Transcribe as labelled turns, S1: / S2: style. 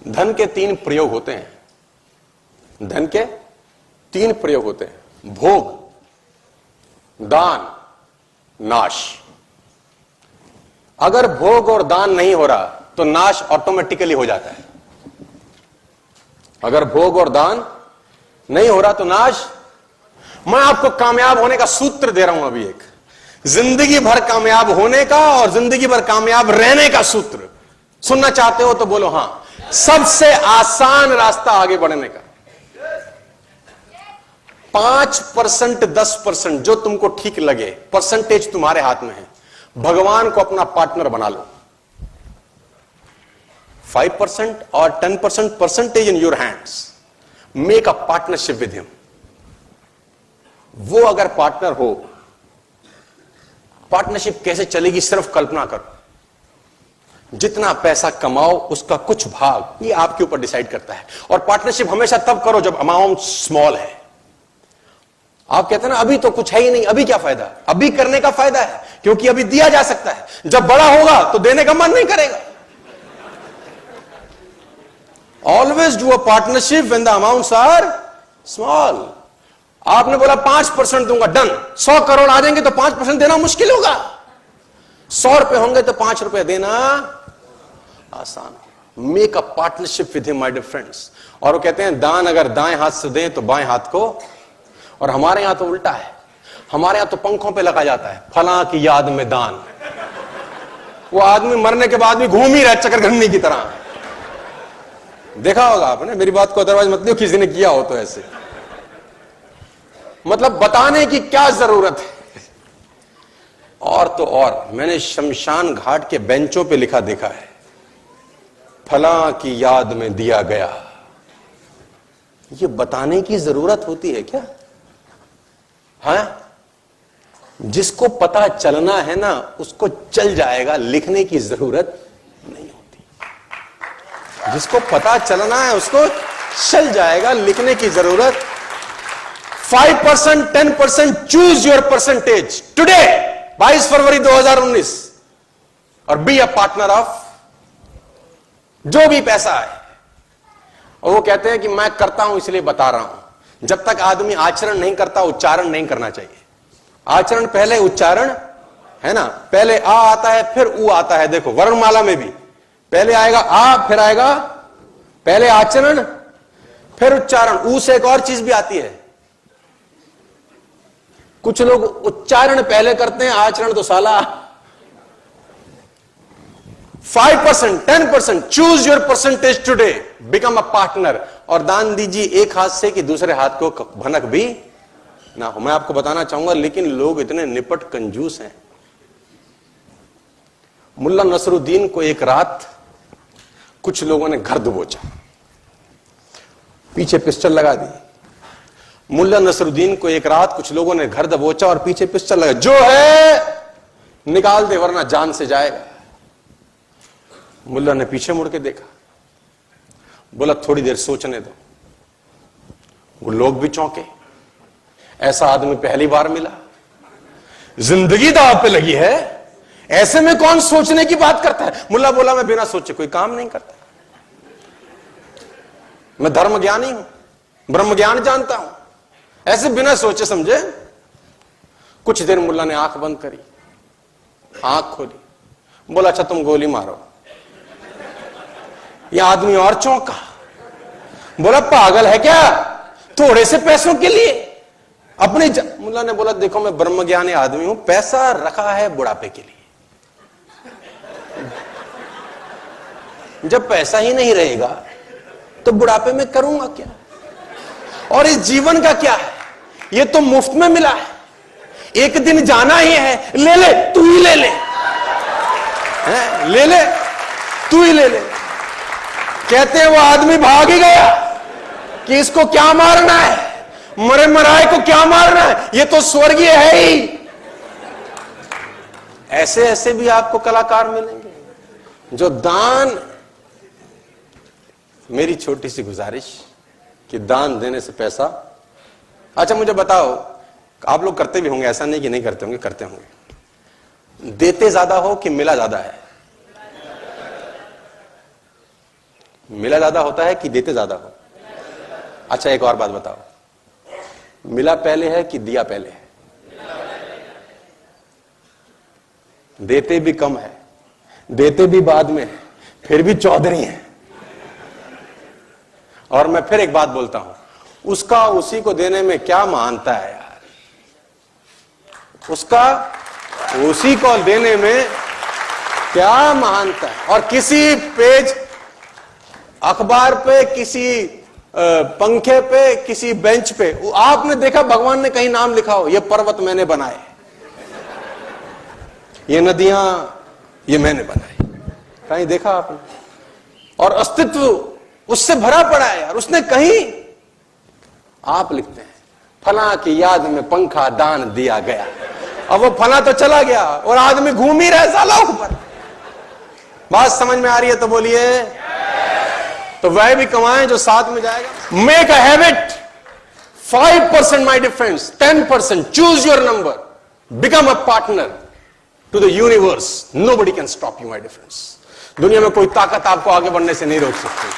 S1: धन के 3 प्रयोग होते हैं। धन के 3 प्रयोग होते हैं: भोग, दान, नाश। अगर भोग और दान नहीं हो रहा तो नाश ऑटोमेटिकली हो जाता है। अगर भोग और दान नहीं हो रहा तो नाश। मैं आपको कामयाब होने का सूत्र दे रहा हूं अभी, एक जिंदगी भर कामयाब होने का और जिंदगी भर कामयाब रहने का सूत्र। सुनना चाहते हो तो बोलो हां। सबसे आसान रास्ता आगे बढ़ने का, 5% 10% जो तुमको ठीक लगे, परसेंटेज तुम्हारे हाथ में है। भगवान को अपना पार्टनर बना लो। 5% और 10% percentage in your hands. Make a partnership with him. वो अगर पार्टनर हो, पार्टनरशिप कैसे चलेगी सिर्फ कल्पना करो। जितना पैसा कमाओ उसका कुछ भाग ये आपके ऊपर डिसाइड करता है। और पार्टनरशिप हमेशा तब करो जब अमाउंट स्मॉल है। आप कहते हैं ना अभी तो कुछ है ही नहीं, अभी क्या फायदा। अभी करने का फायदा है क्योंकि अभी दिया जा सकता है। जब बड़ा होगा तो देने का मन नहीं करेगा। Always do a partnership when the amounts are small. आपने बोला 5% दूंगा, डन। 100 करोड़ आ जाएंगे तो 5% देना मुश्किल होगा। 100 रुपए होंगे तो 5 रुपए देना आसान। Make a partnership with him my dear friends. और वो कहते हैं दान अगर दाएं हाथ से दें तो बाएं हाथ को। और हमारे यहां तो उल्टा है। हमारे यहां तो पंखों पे लगा जाता है, फलां की याद में दान। वो आदमी मरने के बाद भी घूम ही रहा चक्रघंटी की तरह। देखा होगा आपने, मेरी बात को अदरवाइज मत लियो, किसी ने किया हो तो ऐसे। मतलब बताने की क्या जरूरत है। और तो और मैंने शमशान घाट के बेंचों पे लिखा देखा है, फलां की याद में दिया गया। ये बताने की जरूरत होती है क्या? हाँ, जिसको पता चलना है ना उसको चल जाएगा, लिखने की जरूरत नहीं होती। जिसको पता चलना है उसको चल जाएगा, लिखने की जरूरत। 5% 10% चूज योर परसेंटेज टुडे, 22 फरवरी 2019, और बी अ पार्टनर ऑफ जो भी पैसा है। और वो कहते हैं कि मैं करता हूं इसलिए बता रहा हूं। जब तक आदमी आचरण नहीं करता उच्चारण नहीं करना चाहिए। आचरण पहले उच्चारण है ना। पहले आ आता है फिर ऊ आता है। देखो वर्णमाला में भी पहले आएगा आ, फिर आएगा पहले आचरण फिर उच्चारण। ऊ से एक और चीज भी आती है। कुछ लोग उच्चारण पहले करते हैं, आचरण तो साला। 5% 10% choose your percentage today, become a partner. और दान दीजिए एक हाथ से कि दूसरे हाथ को भनक भी ना हो। मैं आपको बताना चाहूंगा, लेकिन लोग इतने निपट कंजूस हैं। मुल्ला नसरुद्दीन को एक रात कुछ लोगों ने घर दबोचा, पीछे पिस्टल लगा दी। मुल्ला नसरुद्दीन को एक रात कुछ लोगों ने घर दबोचा और पीछे पिस्टल लगा, जो है निकाल दे वरना जान से जाएगा। मुल्ला ने पीछे मुड़ के देखा, बोला थोड़ी देर सोचने दो। वो लोग भी चौंके, ऐसा आदमी पहली बार मिला, जिंदगी दांव पे लगी है, ऐसे में कौन सोचने की बात करता है। मुल्ला बोला मैं बिना सोचे कोई काम नहीं करता, मैं धर्म ज्ञानी हूं, ब्रह्म ज्ञान जानता हूं, ऐसे बिना सोचे समझे। कुछ देर मुल्ला ने आंख बंद करी, आंख खोली, बोला अच्छा तुम गोली मारो। यह आदमी और चौंका, बोला पागल है क्या, थोड़े से पैसों के लिए अपने मुल्ला ने बोला देखो मैं ब्रह्मज्ञानी आदमी हूं, पैसा रखा है बुढ़ापे के लिए। जब पैसा ही नहीं रहेगा तो बुढ़ापे में करूंगा क्या। और इस जीवन का क्या है, ये तो मुफ्त में मिला है, एक दिन जाना ही है, ले ले तू ही ले ले, ले ले तू ही ले ले। कहते हैं वो आदमी भाग ही गया कि इसको क्या मारना है, मरे मराए को क्या मारना है, ये तो स्वर्गीय है ही। ऐसे ऐसे भी आपको कलाकार मिलेंगे जो दान। मेरी छोटी सी गुजारिश कि दान देने से पैसा। अच्छा मुझे बताओ, आप लोग करते भी होंगे, ऐसा नहीं कि नहीं करते होंगे, करते होंगे। देते ज्यादा हो कि मिला ज्यादा है? मिला ज्यादा होता है कि देते ज्यादा हो? अच्छा एक और बात बताओ, मिला पहले है कि दिया पहले है? देते भी कम है, देते भी बाद में है, फिर भी चौधरी है। और मैं फिर एक बात बोलता हूं, उसका उसी को देने में क्या महानता है यार? उसका उसी को देने में क्या महानता है? और किसी पेज अखबार पे, किसी पंखे पे, किसी बेंच पे आपने देखा भगवान ने कहीं नाम लिखा हो, ये पर्वत मैंने बनाए, ये नदियां ये मैंने बनाई? कहीं देखा आपने? और अस्तित्व उससे भरा पड़ा है यार। उसने कहीं, आप लिखते हैं फला की याद में पंखा दान दिया गया, अब वो फला तो चला गया और आदमी घूम ही रहा साला ऊपर। बात समझ में आ रही है तो बोलिए। तो वह भी कमाएं जो साथ में जाएगा। Make a habit, 5% my difference, 10%, choose your number, become a partner to the universe, nobody can stop you my difference. दुनिया में कोई ताकत आपको आगे बढ़ने से नहीं रोक सकती।